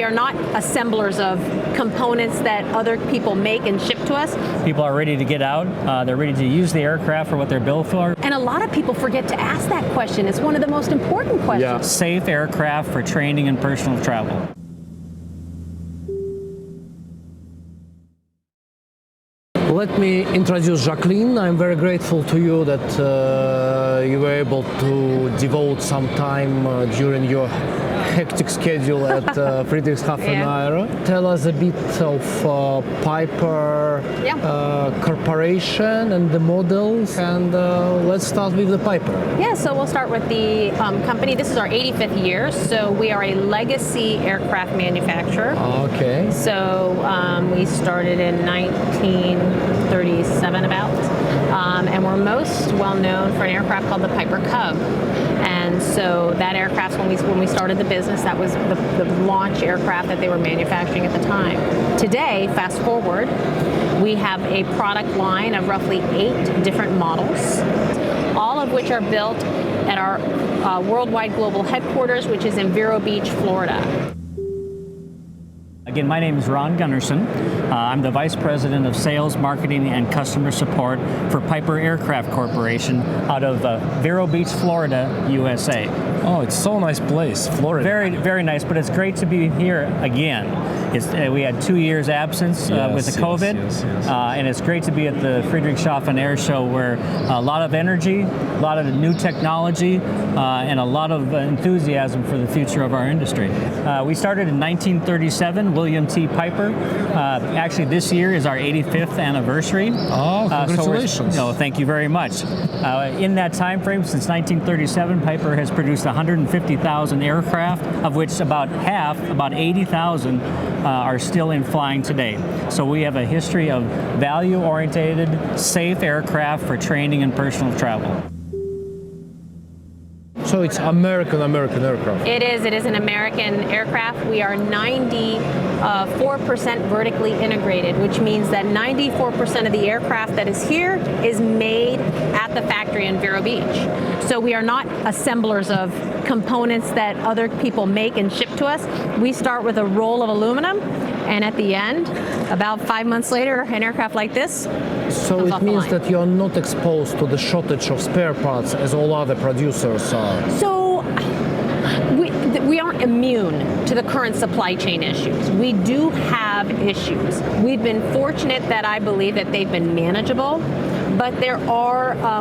we are not assemblers of components that other people make and ship to us. People are ready to get out. They're ready to use the aircraft for what they're built for. And a lot of people forget to ask that question. It's one of the most important questions. Yeah. Safe aircraft for training and personal travel. Let me introduce Jacqueline. I'm very grateful to you that you were able to devote some time during your hectic schedule at Friedrichshafen Aero. Tell us a bit of Piper Corporation and the models, and let's start with the Piper. Yeah, so we'll start with the company. This is our 85th year, so we are a legacy aircraft manufacturer. Okay. So we started in 1937 about, and we're most well known for an aircraft called the Piper Cub. And so that aircraft, when we started the business, that was the launch aircraft that they were manufacturing at the time. Today, fast forward, we have a product line of roughly 8 different models, all of which are built at our worldwide global headquarters, which is in Vero Beach, Florida. Again, my name is Ron Gunnarsson. I'm the Vice President of Sales, Marketing, and Customer Support for Piper Aircraft Corporation out of Vero Beach, Florida, USA. Oh, it's so nice place, Florida. Very, very nice, but it's great to be here again. We had 2 years absence with the COVID, and it's great to be at the Friedrichshafen Air Show, where a lot of energy, a lot of new technology, and a lot of enthusiasm for the future of our industry. We started in 1937, William T. Piper. Actually, this year is our 85th anniversary. Oh, congratulations. Thank you very much. In that time frame, since 1937, Piper has produced 150,000 aircraft, of which about half, about 80,000, are still in flying today. So we have a history of value-oriented, safe aircraft for training and personal travel. So it's American aircraft. It is an American aircraft. We are 94% vertically integrated, which means that 94% of the aircraft that is here is made at the factory in Vero Beach. So we are not assemblers of components that other people make and ship to us. We start with a roll of aluminum, and at the end, about 5 months later, an aircraft like this. So it means that you're not exposed to the shortage of spare parts as all other producers are. So we aren't immune to the current supply chain issues. We do have issues. We've been fortunate that I believe that they've been manageable, but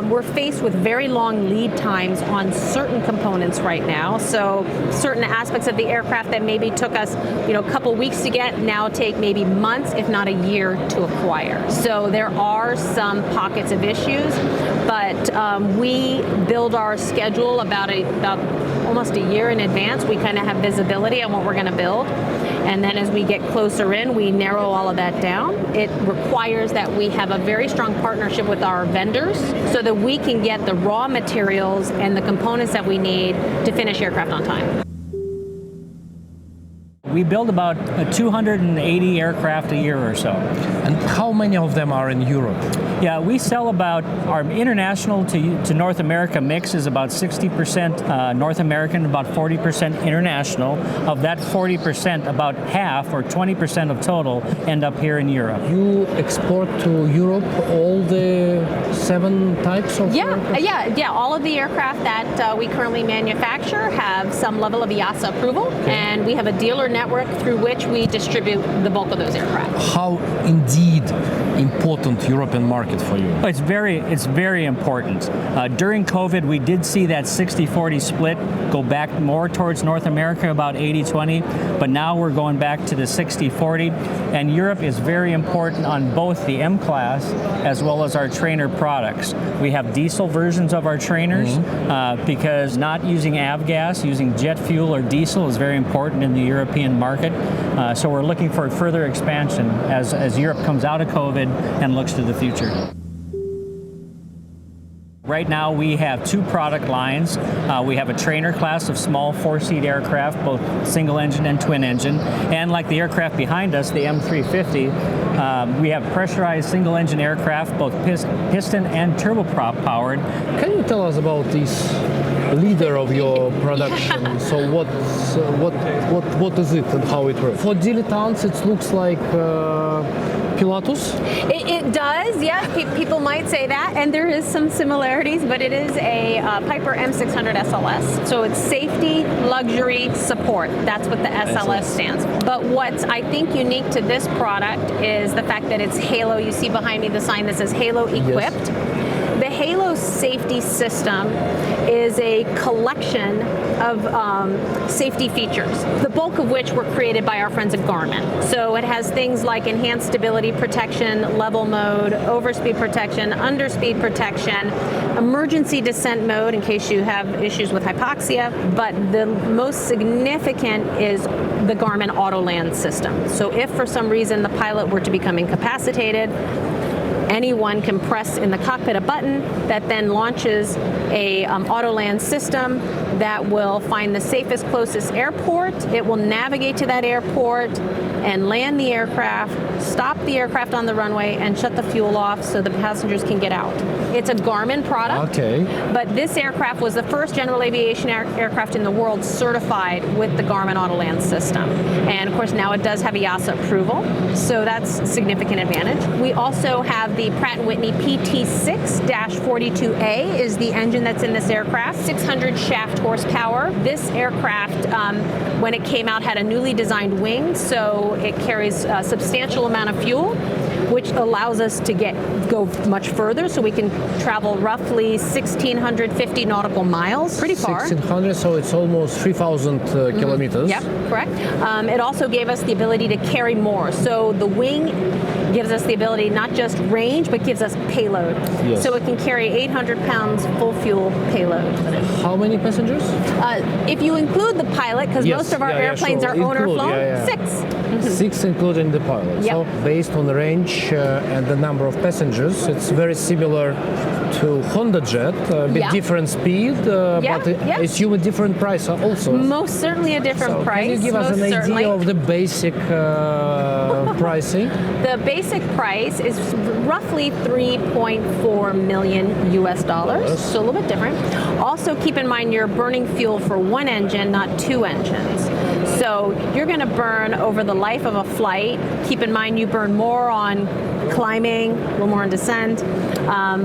we're faced with very long lead times on certain components right now. So certain aspects of the aircraft that maybe took us, a couple weeks to get, now take maybe months, if not a year, to acquire. So there are some pockets of issues, but we build our schedule about almost a year in advance. We kind of have visibility on what we're going to build. And then as we get closer in, we narrow all of that down. It requires that we have a very strong partnership with our vendors so that we can get the raw materials and the components that we need to finish aircraft on time. We build about 280 aircraft a year or so. And how many of them are in Europe? Yeah, we sell about, our international to North America mix is about 60% North American, about 40% international. Of that 40%, about half or 20% of total end up here in Europe. You export to Europe all the 7 types of aircraft? Yeah. All of the aircraft that we currently manufacture have some level of EASA approval, and we have a dealer network through which we distribute the bulk of those aircraft. How indeed important European market for you? It's very important. During COVID, we did see that 60-40 split go back more towards North America, about 80-20, but now we're going back to the 60-40, and Europe is very important on both the M-Class as well as our trainer products. We have diesel versions of our trainers because not using avgas, using jet fuel or diesel is very important in the European market. So we're looking for further expansion as Europe comes out of COVID and looks to the future. Right now we have 2 product lines. We have a trainer class of small 4-seat aircraft, both single engine and twin engine. And like the aircraft behind us, the M350, we have pressurized single engine aircraft, both piston and turboprop powered. Can you tell us about these leader of your production. So what is it and how it works? For dilettantes, it looks like Pilatus. It does, yes. People might say that, and there is some similarities, but it is a Piper M600 SLS. So it's safety, luxury, support. That's what the SLS stands for. But what's, I think, unique to this product is the fact that it's Halo. You see behind me the sign that says Halo equipped. Yes. The Halo safety system is a collection of safety features, the bulk of which were created by our friends at Garmin. So it has things like enhanced stability protection, level mode, overspeed protection, underspeed protection, emergency descent mode in case you have issues with hypoxia, but the most significant is the Garmin Autoland system. So if for some reason the pilot were to become incapacitated, anyone can press in the cockpit a button that then launches a Autoland system that will find the safest, closest airport. It will navigate to that airport and land the aircraft, stop the aircraft on the runway, and shut the fuel off so the passengers can get out. It's a Garmin product, but this aircraft was the first General Aviation aircraft in the world certified with the Garmin Autoland system. And of course now it does have EASA approval, so that's a significant advantage. We also have the Pratt & Whitney PT6-42A is the engine that's in this aircraft, 600 shaft horsepower. This aircraft, when it came out, had a newly designed wing, so it carries a substantial amount of fuel, which allows us to go much further, so we can travel roughly 1,650 nautical miles, pretty far. 1,600, so it's almost 3,000 kilometers. Yep, correct. It also gave us the ability to carry more. So the wing gives us the ability not just range, but gives us payload. Yes. So it can carry 800 pounds full fuel payload. How many passengers? If you include the pilot, because most of our airplanes are owner flown, 6. 6 including the pilot. Yep. So based on the range and the number of passengers, it's very similar to Honda Jet, a bit different speed, but I assume a different price also. Most certainly a different price. Can you give us an idea of the basic pricing? The basic price is roughly $3.4 million US dollars, so a little bit different. Also keep in mind you're burning fuel for one engine, not two engines. So you're going to burn over the life of a flight. Keep in mind you burn more on climbing, a little more on descent,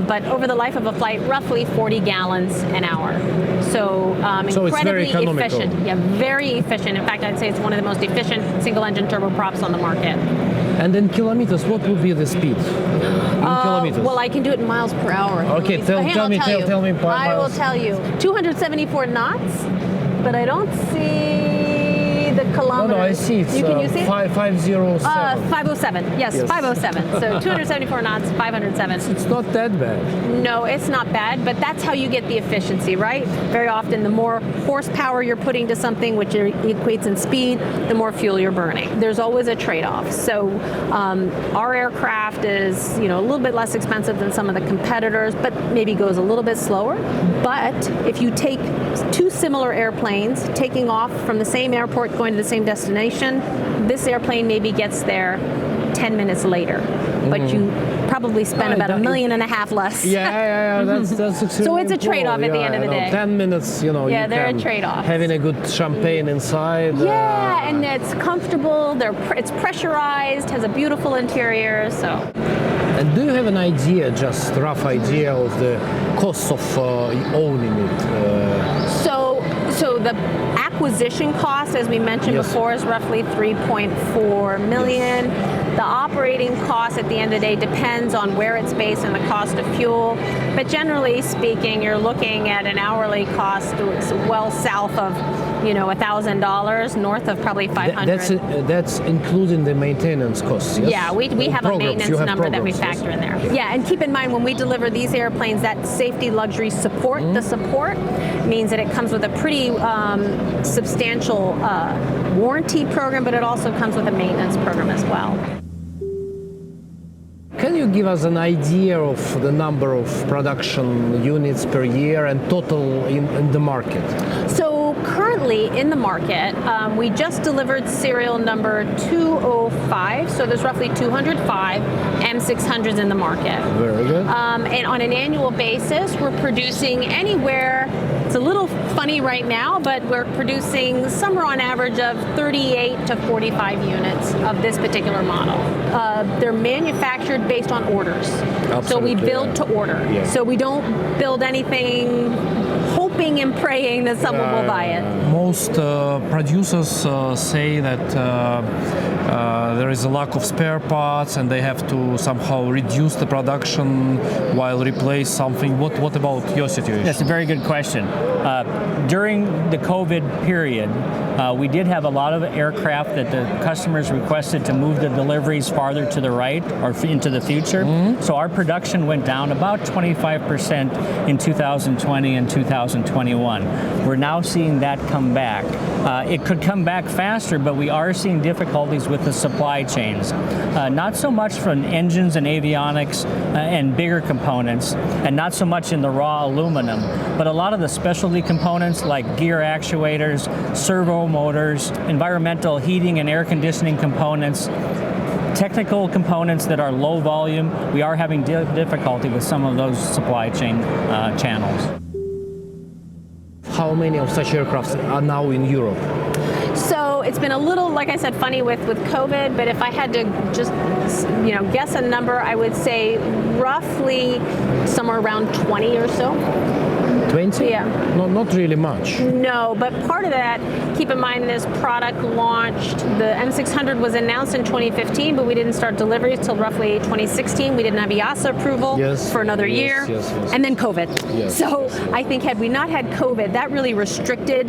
but over the life of a flight, roughly 40 gallons an hour. So incredibly efficient. Yeah, very efficient. In fact, I'd say it's one of the most efficient single-engine turboprops on the market. And in kilometers, what would be the speed? In kilometers? Well, I can do it in miles per hour. Okay, tell me. I will tell you. 274 knots, but I don't see the kilometers. No, I see. It's Can you see it? 507. 507. Yes, 507. So 274 knots, 507. It's not that bad. No, it's not bad, but that's how you get the efficiency, right? Very often, the more horsepower you're putting to something, which equates in speed, the more fuel you're burning. There's always a trade-off. So our aircraft is, a little bit less expensive than some of the competitors, but maybe goes a little bit slower. But if you take two similar airplanes taking off from the same airport, going to the same destination, this airplane maybe gets there 10 minutes later, but you probably spend about $1.5 million less. Yeah, that's extremely So it's a trade-off at the end of the day. 10 minutes, Yeah, they're a trade-off. Having a good champagne inside. Yeah, and it's comfortable. It's pressurized, has a beautiful interior. So. And do you have an idea, just rough idea of the cost of owning it? So the acquisition cost, as we mentioned before, is roughly $3.4 million. The operating cost at the end of the day depends on where it's based and the cost of fuel. But generally speaking, you're looking at an hourly cost that's well south of $1,000, north of probably $500. That's including the maintenance costs. Yes? Yeah, we have a maintenance number that we factor in there. Yeah, and keep in mind when we deliver these airplanes, that safety luxury support, the support means that it comes with a pretty substantial warranty program, but it also comes with a maintenance program as well. Can you give us an idea of the number of production units per year and total in the market? So currently currently in the market, we just delivered serial number 205, so there's roughly 205 M600s in the market. Very good. And on an annual basis, we're producing anywhere, it's a little funny right now, but we're producing somewhere on average of 38 to 45 units of this particular model. They're manufactured based on orders. So we build to order. Yeah. So we don't build anything hoping and praying that someone will buy it. Most producers say that there is a lack of spare parts and they have to somehow reduce the production while replace something. What about your situation? That's a very good question. During the COVID period, we did have a lot of aircraft that the customers requested to move the deliveries farther to the right or into the future. So our production went down about 25% in 2020 and 2021. We're now seeing that come back. It could come back faster, but we are seeing difficulties with the supply chains. Not so much from engines and avionics and bigger components, and not so much in the raw aluminum, but a lot of the specialty components like gear actuators, servo motors, environmental heating and air conditioning components, technical components that are low volume. We are having difficulty with some of those supply chain channels. How many of such aircraft are now in Europe? So it's been a little, like I said, funny with COVID, but if I had to just, guess a number, I would say roughly somewhere around 20 or so. 20? Yeah. Not really much. No, but part of that, keep in mind this product launched, the M600 was announced in 2015, but we didn't start deliveries till roughly 2016. We didn't have EASA approval for another year, and then COVID. So I think had we not had COVID, that really restricted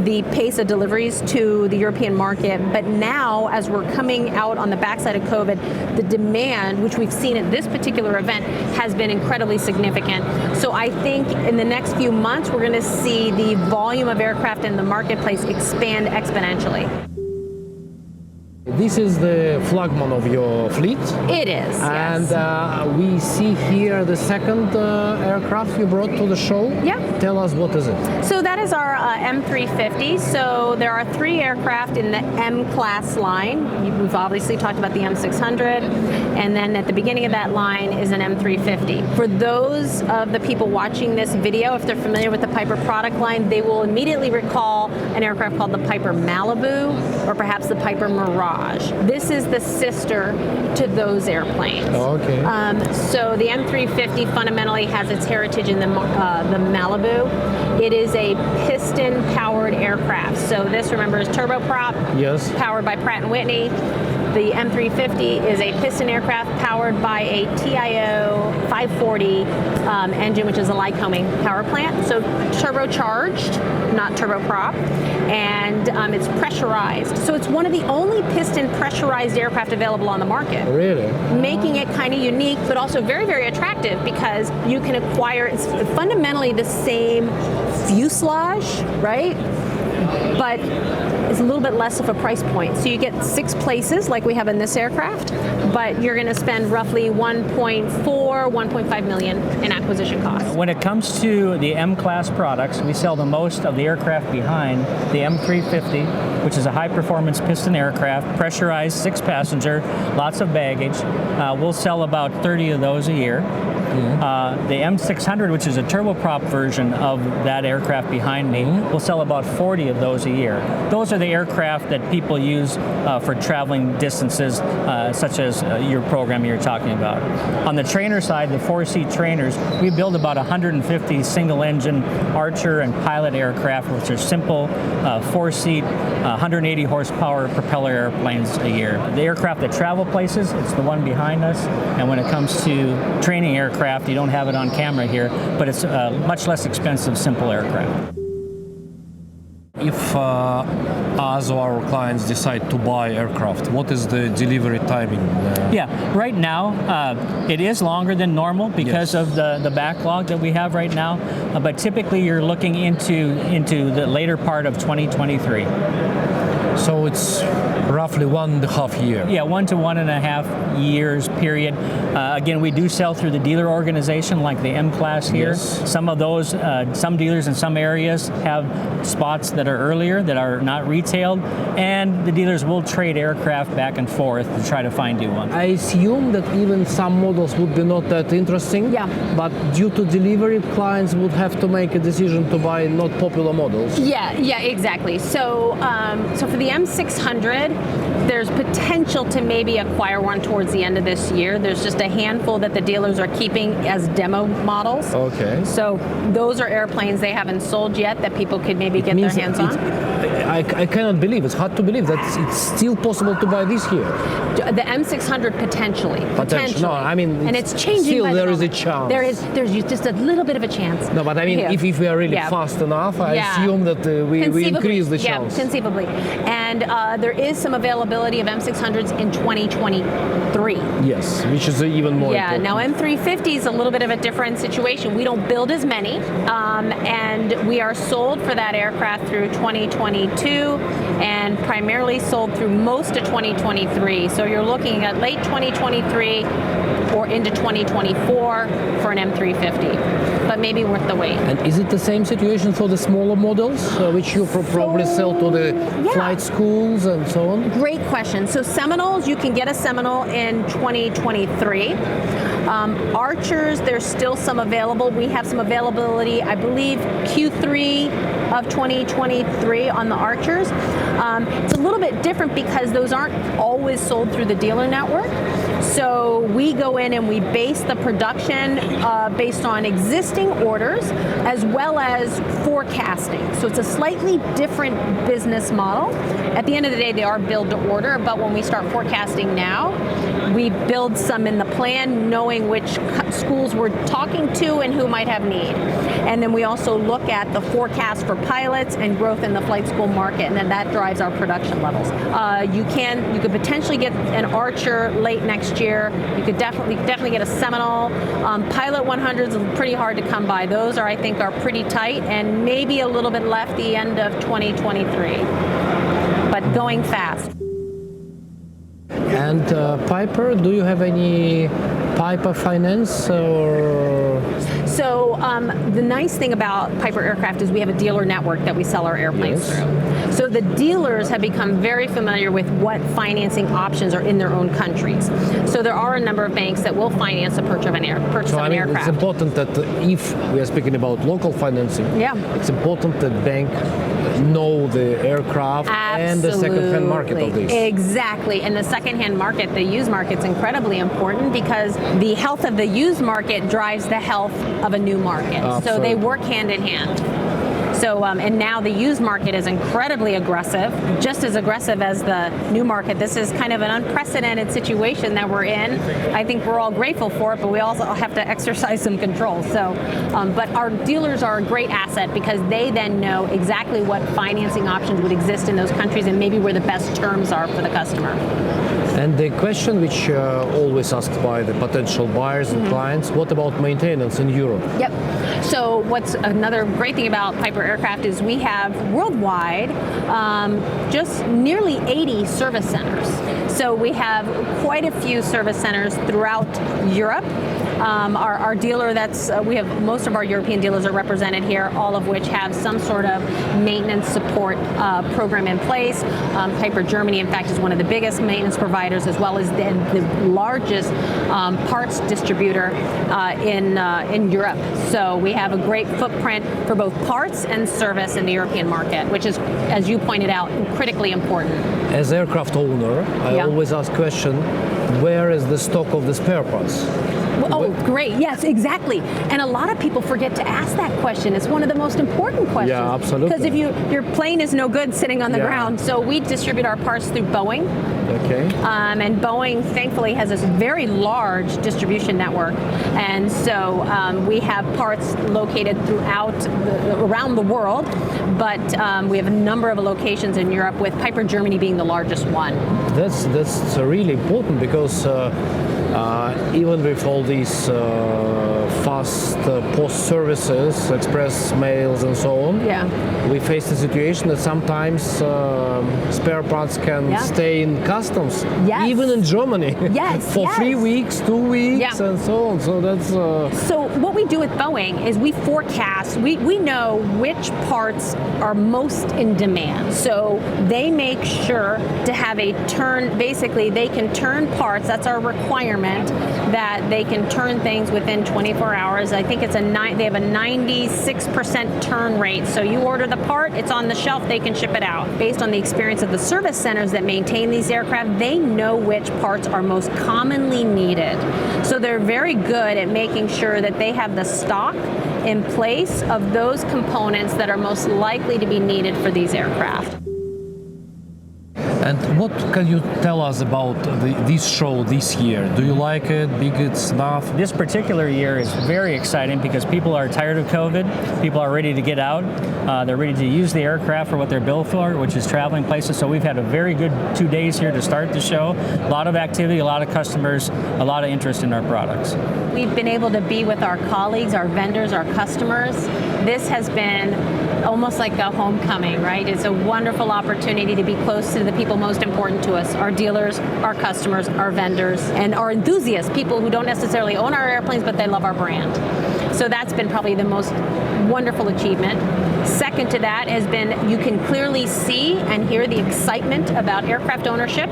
the pace of deliveries to the European market. But now, as we're coming out on the backside of COVID, the demand, which we've seen at this particular event, has been incredibly significant. So I think in the next few months, we're going to see the volume of aircraft in the marketplace expand exponentially. This is the flagman of your fleet. It is, and yes. We see here the second aircraft you brought to the show. Yeah. Tell us, what is it? So that is our M350. So there are 3 aircraft in the M-class line. We've obviously talked about the M600, and then at the beginning of that line is an M350. For those of the people watching this video, if they're familiar with the Piper product line, they will immediately recall an aircraft called the Piper Malibu, or perhaps the Piper Mirage. This is the sister to those airplanes. Oh, okay. So the M350 fundamentally has its heritage in the Malibu. It is a piston-powered aircraft. So this, remember, is turboprop, powered by Pratt & Whitney. The M350 is a piston aircraft powered by a TIO 540 engine, which is a Lycoming power plant. So turbocharged, not turboprop, and it's pressurized. So it's one of the only piston pressurized aircraft available on the market. Really? Making it kind of unique, but also very, very attractive because you can acquire, it's fundamentally the same fuselage, right? But it's a little bit less of a price point. So you get 6 places like we have in this aircraft, but you're going to spend roughly 1.5 million in acquisition costs. When it comes to the M-class products, we sell the most of the aircraft behind the M350, which is a high-performance piston aircraft, pressurized, 6-passenger, lots of baggage. We'll sell about 30 of those a year. The M600, which is a turboprop version of that aircraft behind me, will sell about 40 of those a year. Those are the aircraft that people use for traveling distances, such as your program you're talking about. On the trainer side, the 4-seat trainers, we build about 150 single-engine Archer and Pilot aircraft, which are simple 4-seat, 180 horsepower propeller airplanes a year. The aircraft that travel places, it's the one behind us, and when it comes to training aircraft, you don't have it on camera here, but it's a much less expensive, simple aircraft. If us or our clients decide to buy aircraft, what is the delivery timing? Yeah, right now it is longer than normal because of the backlog that we have right now, but typically you're looking into the later part of 2023. So it's roughly 1.5 years. Yeah, 1 to 1.5 years period. Again, we do sell through the dealer organization like the M class here. Yes. Some of those, some dealers in some areas have spots that are earlier that are not retailed, and the dealers will trade aircraft back and forth to try to find you one. I assume that even some models would be not that interesting. Yeah. But due to delivery, clients would have to make a decision to buy not popular models. Yeah, exactly. So, so for the M600, there's potential to maybe acquire one towards the end of this year. There's just a handful that the dealers are keeping as demo models. Okay. So those are airplanes they haven't sold yet that people could maybe get their hands on. I cannot believe, it's hard to believe that it's still possible to buy this here. The M600 potentially. No, I mean, and it's changing. Still, by the there is a moment. chance. There's just a little bit of a chance. No, but I mean, Yeah. if we are really Yeah. fast enough, I Yeah. assume that we Conceivably, increase the yeah, chance. conceivably. And there is some availability of M600s in 2023. Yes, which is even more Yeah, important. now M350 is a little bit of a different situation. We don't build as many, and we are sold for that aircraft through 2022 and primarily sold through most of 2023. So you're looking at late 2023 or into 2024 for an M350, but maybe worth the wait. And is it the same situation for the smaller models, which you probably sell to the Yeah. flight schools and so on? Great question. So Seminoles, you can get a Seminole in 2023. Archers, there's still some available. We have some availability, I believe, Q3 of 2023 on the Archers. It's a little bit different because those aren't always sold through the dealer network. So we go in and we base the production based on existing orders as well as forecasting. So it's a slightly different business model. At the end of the day, they are build to order, but when we start forecasting now, we build some in the plan knowing which schools we're talking to and who might have need. And then we also look at the forecast for pilots and growth in the flight school market, and then that drives our production levels. You could potentially get an Archer late next year. You could definitely get a Seminole. Pilot 100s are pretty hard to come by. Those are, I think, are pretty tight, and maybe a little bit left the end of 2023, but going fast. And Piper, do you have any Piper finance or? So the nice thing about Piper Aircraft is we have a dealer network that we sell our airplanes Yes. through. So the dealers have become very familiar with what financing options are in their own countries. So there are a number of banks that will finance the purchase of an So I mean, it's aircraft. important that if we are speaking about local financing, Yeah. it's important that bank know the aircraft and the second-hand market of this. Exactly. And the second-hand market, the used market's incredibly important because the health of the used market drives the health of a new market. So they work hand in hand. So, and now the used market is incredibly aggressive, just as aggressive as the new market. This is kind of an unprecedented situation that we're in. I think we're all grateful for it, but we also have to exercise some control. So, but our dealers are a great asset because they then know exactly what financing options would exist in those countries and maybe where the best terms are for the customer. And the question which always asked by the potential buyers and clients, what about maintenance in Europe? Yep. So what's another great thing about Piper Aircraft is we have worldwide just nearly 80 service centers. So we have quite a few service centers throughout Europe. Our dealer, we have most of our European dealers are represented here, all of which have some sort of maintenance support program in place. Piper Germany, in fact, is one of the biggest maintenance providers, as well as the largest parts distributor in Europe. So we have a great footprint for both parts and service in the European market, which is, as you pointed out, critically important. As aircraft owner, I Yeah. always ask question, where is the stock of the spare parts? Oh, great. Yes, exactly. And a lot of people forget to ask that question. It's one of the most important questions. Yeah, absolutely. Because if your plane is no good sitting on the Yeah. ground, so we distribute our parts through Boeing. Okay. And Boeing, thankfully, has this very large distribution network. And so we have parts located around the world, but we have a number of locations in Europe, with Piper Germany being the largest one. That's really important because even with all these fast post services, express mails and so on. Yeah. We face the situation that sometimes spare parts can Yeah. stay in customs, Yes. even in Germany, Yes, for yes. 3 weeks, 2 weeks, Yeah. and so on. So that's So what we do with Boeing is we forecast, we know which parts are most in demand. So they make sure to have a turn, basically they can turn parts, that's our requirement, that they can turn things within 24 hours. I think they have a 96% turn rate. So you order the part, it's on the shelf, they can ship it out. Based on the experience of the service centers that maintain these aircraft, they know which parts are most commonly needed. So they're very good at making sure that they have the stock in place of those components that are most likely to be needed for these aircraft. And what can you tell us about this show this year? Do you like it? Big enough? This particular year is very exciting because people are tired of COVID. People are ready to get out. They're ready to use the aircraft for what they're built for, which is traveling places. So we've had a very good 2 days here to start the show. A lot of activity, a lot of customers, a lot of interest in our products. We've been able to be with our colleagues, our vendors, our customers. This has been almost like a homecoming, right? It's a wonderful opportunity to be close to the people most important to us, our dealers, our customers, our vendors, and our enthusiasts, people who don't necessarily own our airplanes, but they love our brand. So that's been probably the most wonderful achievement. Second to that has been you can clearly see and hear the excitement about aircraft ownership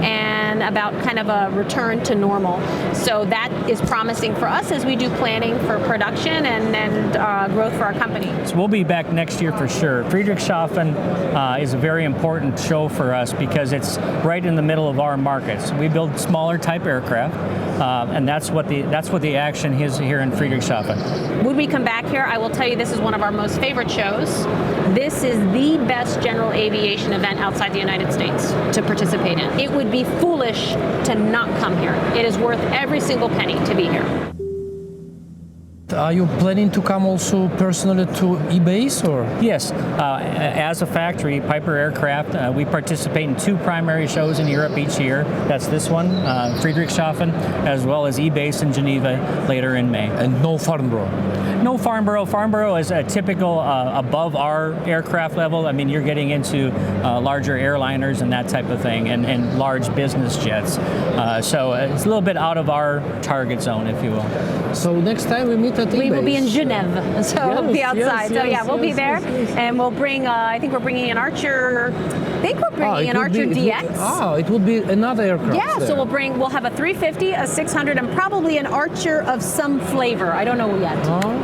and about kind of a return to normal. So that is promising for us as we do planning for production and growth for our company. So we'll be back next year for sure. Friedrichshafen is a very important show for us because it's right in the middle of our markets. We build smaller type aircraft, and that's what the action is here in Friedrichshafen. Would we come back here? I will tell you this is one of our most favorite shows. This is the best general aviation event outside the United States to participate in. It would be foolish to not come here. It is worth every single penny to be here. Are you planning to come also personally to eBase or? Yes, as a factory, Piper Aircraft, we participate in 2 primary shows in Europe each year. That's this one, Friedrichshafen, as well as eBase in Geneva later in May. And no Farnborough? No Farnborough. Farnborough is a typical above our aircraft level. I mean, you're getting into larger airliners and that type of thing, and large business jets. So it's a little bit out of our target zone, if you will. So next time we meet at eBase. We will be in Geneva, so we'll be outside. So yeah, we'll be there, and we'll bring. I think we're bringing an Archer. I think we're bringing an Archer DX. It would be another aircraft. Yeah, there. so we'll have a 350, a 600, and probably an Archer of some flavor. I don't know yet.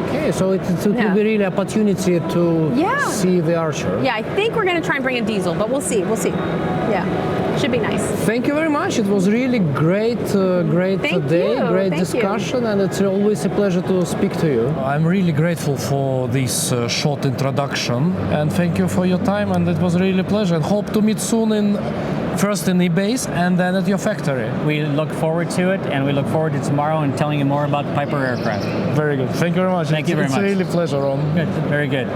Okay, so it will be really opportunity to see the Archer. Yeah, I think we're going to try and bring a diesel, but we'll see. We'll see. Yeah. Should be nice. Thank you very much. It was really great day, great discussion, and it's always a pleasure to speak to you. I'm really grateful for this short introduction, and thank you for your time, and it was really a pleasure, and hope to meet soon first in eBase and then at your factory. We look forward to it, and we look forward to tomorrow and telling you more about Piper Aircraft. Very good. Thank you very much. Thank you very much. It's really a pleasure, Ron. Good. Very good.